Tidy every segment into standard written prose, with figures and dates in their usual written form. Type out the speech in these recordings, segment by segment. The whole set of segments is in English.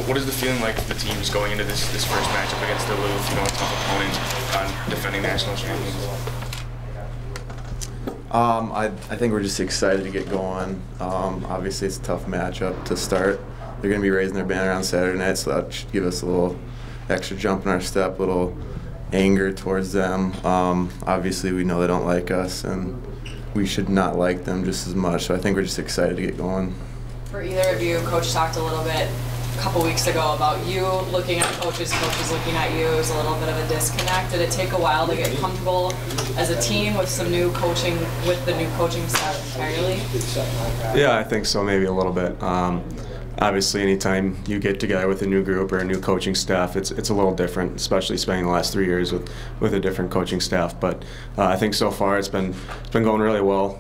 What is the feeling like for the team just going into this first matchup against Duluth, a tough opponent, defending national champions? I think we're just excited to get going. Obviously, it's a tough matchup to start. They're going to be raising their banner on Saturday night, so that should give us a little extra jump in our step, a little anger towards them. Obviously, we know they don't like us, and we should not like them just as much. So I think we're just excited to get going. For either of you, Coach talked a little bit a couple weeks ago about you looking at coaches looking at you. There's a little bit of a disconnect. Did it take a while to get comfortable as a team with some new coaching, with the new coaching staff entirely? Yeah, I think so, maybe a little bit. Obviously, anytime you get together with a new group or a new coaching staff, it's a little different, especially spending the last 3 years with a different coaching staff. But I think so far it's been going really well.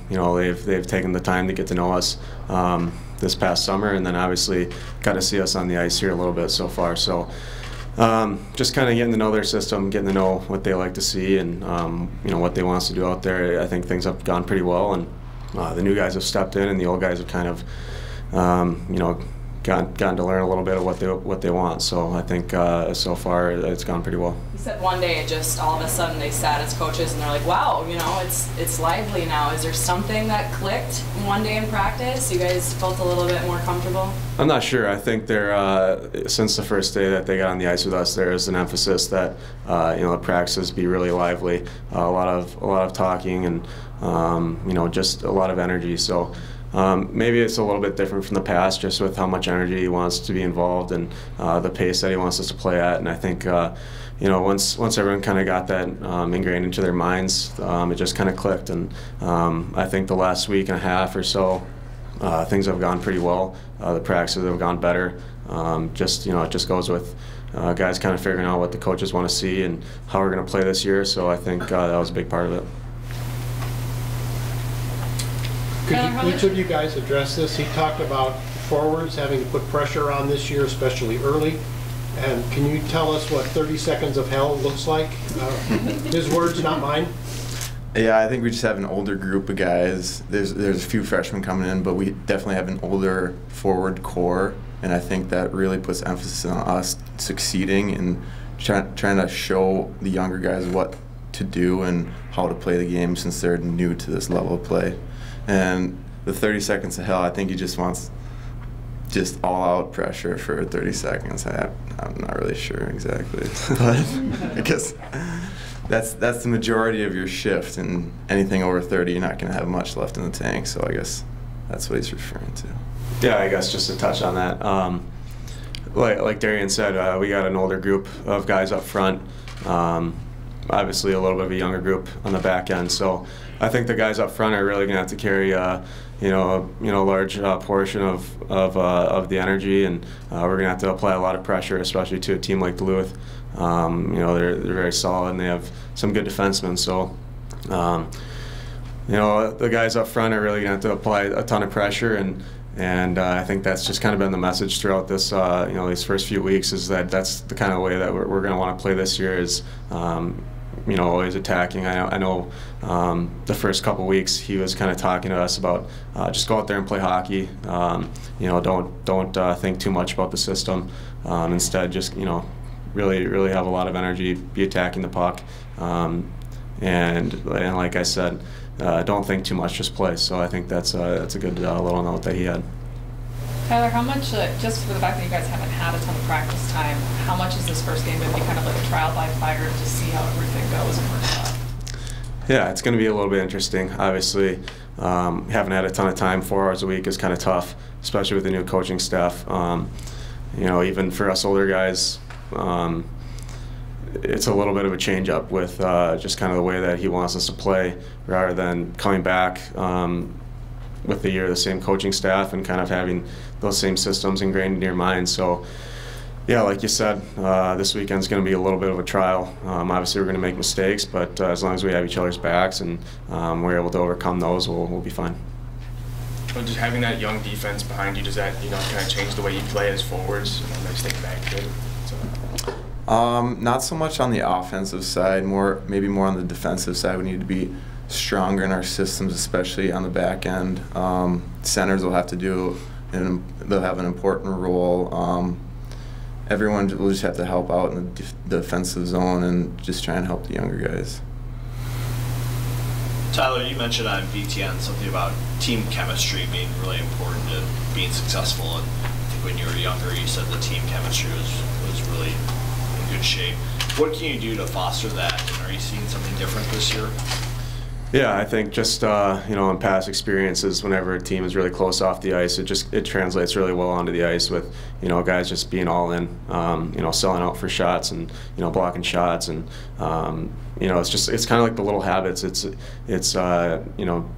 They've taken the time to get to know us this past summer, and then obviously got to see us on the ice here a little bit so far. So just kind of getting to know their system, getting to know what they like to see, and what they want us to do out there. I think things have gone pretty well, and the new guys have stepped in, and the old guys have kind of gotten to learn a little bit of what they want. So I think so far it's gone pretty well. You said one day it just all of a sudden they sat as coaches and they're like, wow, it's lively now. Is there something that clicked one day in practice? You guys felt a little bit more comfortable? I'm not sure. I think they're since the first day that they got on the ice with us, there is an emphasis that the practices be really lively, a lot of talking, and just a lot of energy. So. Maybe it's a little bit different from the past, just with how much energy he wants to be involved and the pace that he wants us to play at. And I think, once everyone kind of got that ingrained into their minds, it just kind of clicked. And I think the last week and a half or so, things have gone pretty well. The practices have gone better. It just goes with guys kind of figuring out what the coaches want to see and how we're going to play this year. So I think that was a big part of it. Could each of you guys address this? He talked about forwards having to put pressure on this year, especially early. And can you tell us what 30 seconds of hell looks like? His words, not mine. Yeah, I think we just have an older group of guys. There's a few freshmen coming in, but we definitely have an older forward core, and I think that really puts emphasis on us succeeding and trying to show the younger guys what to do and how to play the game, since they're new to this level of play. And the 30 seconds of hell, I think he just wants just all-out pressure for 30 seconds. I'm not really sure exactly, but I guess that's the majority of your shift, and anything over 30, you're not going to have much left in the tank. So I guess that's what he's referring to. Yeah, I guess just to touch on that, like Darian said, we got an older group of guys up front. Obviously a little bit of a younger group on the back end. So I think the guys up front are really going to have to carry a large portion of the energy, and we're going to have to apply a lot of pressure, especially to a team like Duluth. They're very solid, and they have some good defensemen. So the guys up front are really going to have to apply a ton of pressure, and I think that's just kind of been the message throughout this, these first few weeks, is that that's the kind of way that we're going to want to play this year, is always attacking. I know the first couple weeks he was kind of talking to us about just go out there and play hockey. Don't think too much about the system. Instead, just really have a lot of energy, be attacking the puck, and like I said, don't think too much, just play. So I think that's a good little note that he had. Tyler, how much, just for the fact that you guys haven't had a ton of practice time, how much is this first game going to be kind of like a trial by fire to see how everything goes and works out? Yeah, it's going to be a little bit interesting. Obviously, haven't had a ton of time. 4 hours a week is kind of tough, especially with the new coaching staff. Even for us older guys, it's a little bit of a change up with just kind of the way that he wants us to play, rather than coming back with the year of the same coaching staff and kind of having those same systems ingrained in your mind. So yeah, like you said, this weekend's going to be a little bit of a trial. Obviously we're going to make mistakes, but as long as we have each other's backs and we're able to overcome those, we'll be fine. Well, just having that young defense behind you, does that kind of change the way you play as forwards? Nice thing back to it. Not so much on the offensive side, maybe more on the defensive side. We need to be stronger in our systems, especially on the back end. Centers will have to do and they'll have an important role. Everyone will just have to help out in the defensive zone and just try and help the younger guys. Tyler, you mentioned on BTN something about team chemistry being really important to being successful. And I think when you were younger, you said the team chemistry was really in good shape. What can you do to foster that? And are you seeing something different this year? Yeah, I think just in past experiences, whenever a team is really close off the ice, it translates really well onto the ice with guys just being all in, selling out for shots and blocking shots, and it's kind of like the little habits. It's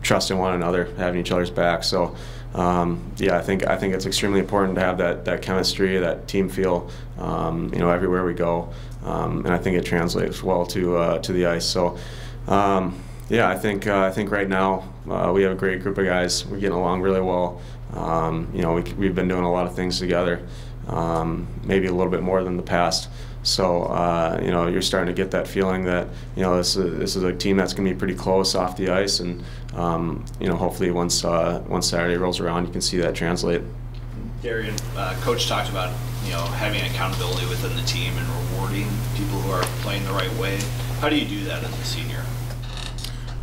trusting one another, having each other's back. So I think it's extremely important to have that chemistry, that team feel, everywhere we go, and I think it translates well to the ice. So. I think right now we have a great group of guys. We're getting along really well. We've been doing a lot of things together, maybe a little bit more than the past. So you're starting to get that feeling that this is a team that's going to be pretty close off the ice, and hopefully once Saturday rolls around, you can see that translate. Darian, Coach talked about having accountability within the team and rewarding people who are playing the right way. How do you do that as a senior?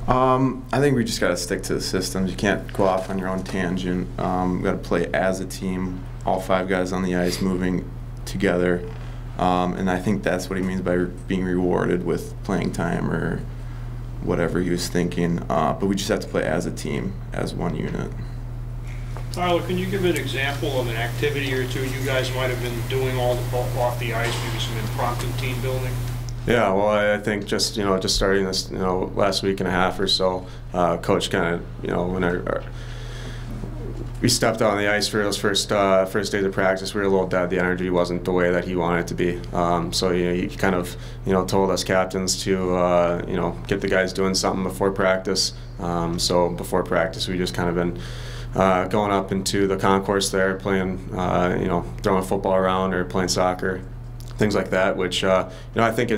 I think we just got to stick to the systems. You can't go off on your own tangent. We got to play as a team, all 5 guys on the ice moving together, and I think that's what he means by being rewarded with playing time or whatever he was thinking. But we just have to play as a team, as one unit. Tyler, can you give an example of an activity or two you guys might have been doing off the ice, maybe some impromptu team building? Yeah, well, I think just starting this last week and a half or so, Coach kind of when we stepped out on the ice for those first days of practice, we were a little dead. The energy wasn't the way that he wanted it to be. So he kind of told us captains to get the guys doing something before practice. So before practice, we just kind of been going up into the concourse there, playing throwing football around or playing soccer. Things like that, which I think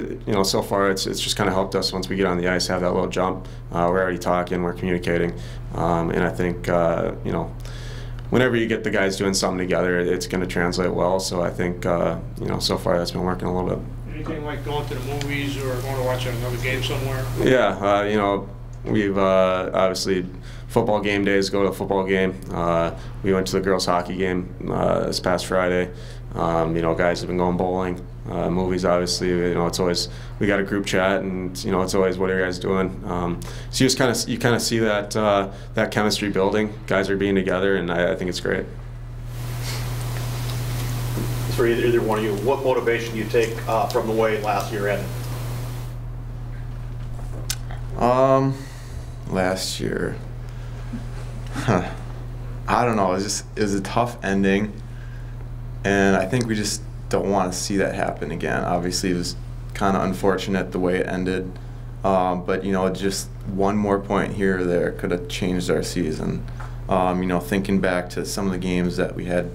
so far it's just kind of helped us once we get on the ice, have that little jump. We're already talking, we're communicating, and I think whenever you get the guys doing something together, it's going to translate well. So I think so far that's been working a little bit. Anything like going to the movies or going to watch another game somewhere? Yeah, we've obviously football game days, go to a football game. We went to the girls hockey game this past Friday. Guys have been going bowling, movies. Obviously, it's always, we got a group chat, and it's always, what are you guys doing? So you kind of see that chemistry building. Guys are being together, and I think it's great. For either one of you, what motivation do you take from the way last year ended? Last year, I don't know. It was a tough ending. And I think we just don't want to see that happen again. Obviously, it was kind of unfortunate the way it ended. But, just one more point here or there could have changed our season. Thinking back to some of the games that we had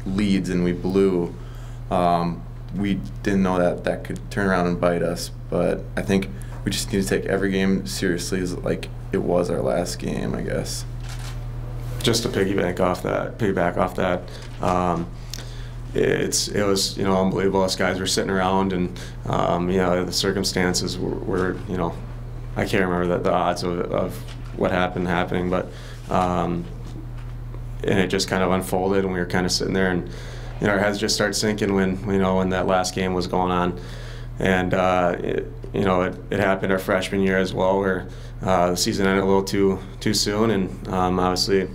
leads and we blew, we didn't know that could turn around and bite us. But I think we just need to take every game seriously as like it was our last game, I guess. Just to piggyback off that. It was unbelievable. Us guys were sitting around, and the circumstances were I can't remember the odds of what happening, but and it just kind of unfolded, and we were kind of sitting there, and our heads just started sinking when that last game was going on, and it happened our freshman year as well, where the season ended a little too soon, and obviously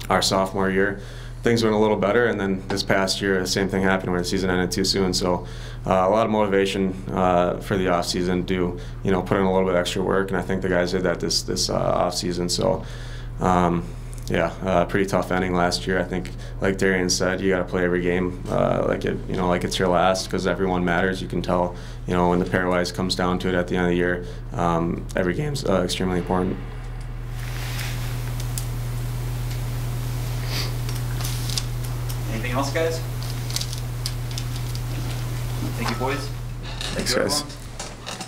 our sophomore year, things went a little better, and then this past year, the same thing happened where the season ended too soon. So a lot of motivation for the off season to put in a little bit extra work, and I think the guys did that this off season. So pretty tough ending last year. I think, like Darian said, you got to play every game like it's your last, because everyone matters. You can tell when the pairwise comes down to it at the end of the year, every game's extremely important. Anything else, guys? Thank you, boys. Thanks, guys.